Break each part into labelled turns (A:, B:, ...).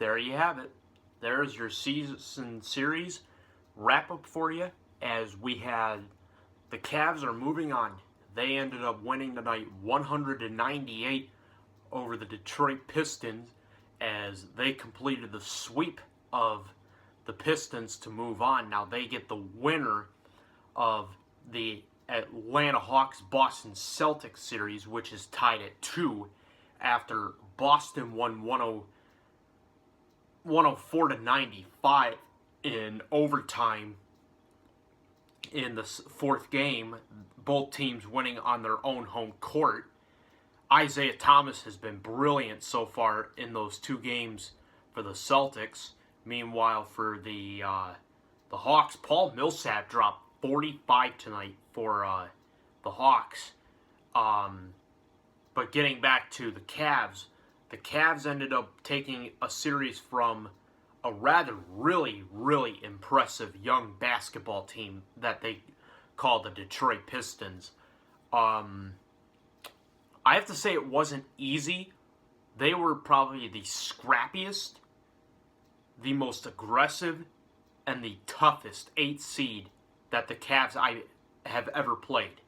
A: there you have it. There's your season series wrap up for you. As we had, the Cavs are moving on. They ended up winning tonight 198 over the Detroit Pistons as they completed the sweep of the Pistons to move on. Now they get the winner of the Atlanta Hawks Boston Celtics series, which is tied at 2 after Boston won 104-95 in overtime in the fourth game, both teams winning on their own home court. Isaiah Thomas has been brilliant so far in those two games for the Celtics. Meanwhile, for the Hawks, Paul Millsap dropped 45 tonight for the Hawks. But getting back to the Cavs ended up taking a series from a rather really impressive young basketball team that they call the Detroit Pistons. I have to say it wasn't easy. They were probably the scrappiest, the most aggressive, and the toughest 8 seed that the Cavs I have ever played.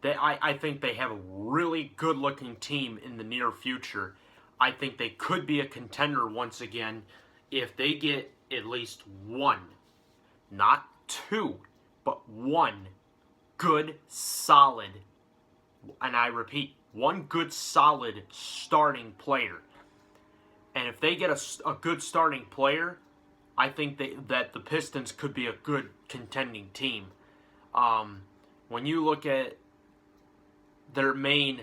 A: I think they have a really good-looking team in the near future. I think they could be a contender once again if they get at least one, not two, but one good, solid, and I repeat, one good, solid starting player. And if they get a good starting player, I think that the Pistons could be a good contending team. When you look at their main,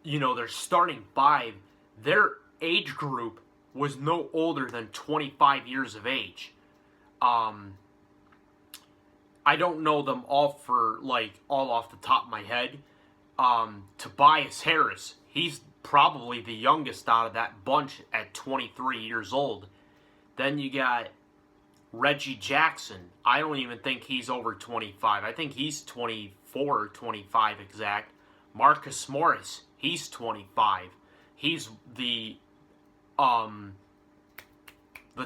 A: their starting 5, their age group was no older than 25 years of age. I don't know them all all off the top of my head. Tobias Harris, he's probably the youngest out of that bunch at 23 years old. Then you got Reggie Jackson. I don't even think he's over 25. I think he's 24 or 25 exact. Marcus Morris, he's 25. He's the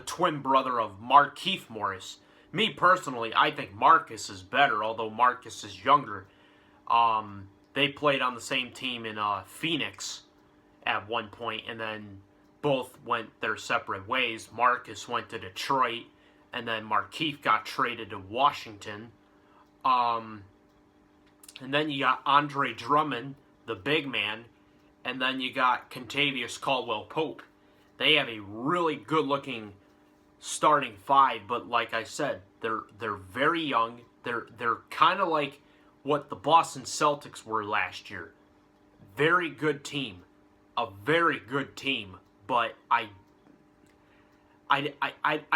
A: twin brother of Markieff Morris. Me personally, I think Marcus is better, although Marcus is younger. They played on the same team in Phoenix at one point, and then both went their separate ways. Marcus went to Detroit, and then Markieff got traded to Washington. And then you got Andre Drummond, the big man, and then you got Kentavious Caldwell-Pope. They have a really good-looking starting 5, but like I said, they're very young. They're kind of like what the Boston Celtics were last year. Very good team, a very good team, but I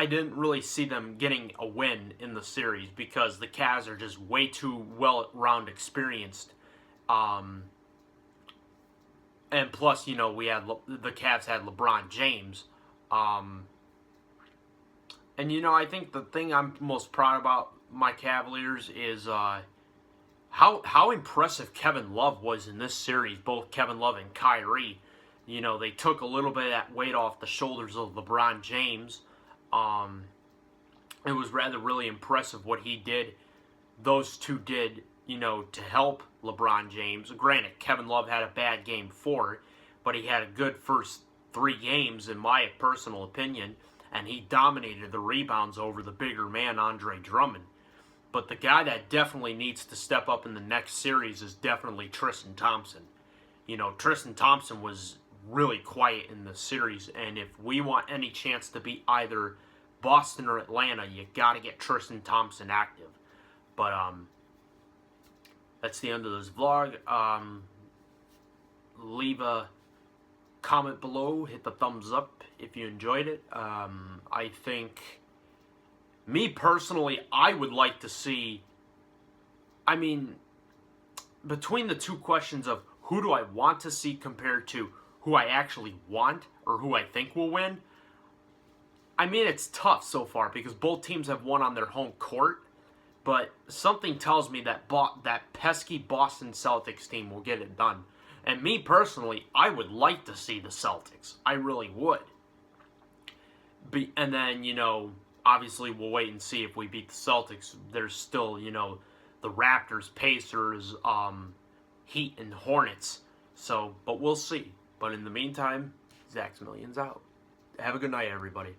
A: didn't really see them getting a win in the series because the Cavs are just way too well-round experienced. And plus, the Cavs had LeBron James. And, I think the thing I'm most proud about my Cavaliers is how impressive Kevin Love was in this series, both Kevin Love and Kyrie. They took a little bit of that weight off the shoulders of LeBron James. It was rather really impressive what he did. Those two did, to help LeBron James. Granted, Kevin Love had a bad game 4, but he had a good first 3 games, in my personal opinion, and he dominated the rebounds over the bigger man, Andre Drummond. But the guy that definitely needs to step up in the next series is definitely Tristan Thompson. Tristan Thompson was really quiet in the series, and if we want any chance to beat either Boston or Atlanta, you got to get Tristan Thompson active. But that's the end of this vlog. Leave a comment below, hit the thumbs up if you enjoyed it. I think, me personally, I would like to see, between the two questions of who do I want to see compared to who I actually want or who I think will win, it's tough so far because both teams have won on their home court, but something tells me that that pesky Boston Celtics team will get it done. And me personally, I would like to see the Celtics. I really would. And then, obviously we'll wait and see if we beat the Celtics. There's still, the Raptors, Pacers, Heat, and Hornets. So, but we'll see. But in the meantime, Zach's Millions out. Have a good night, everybody.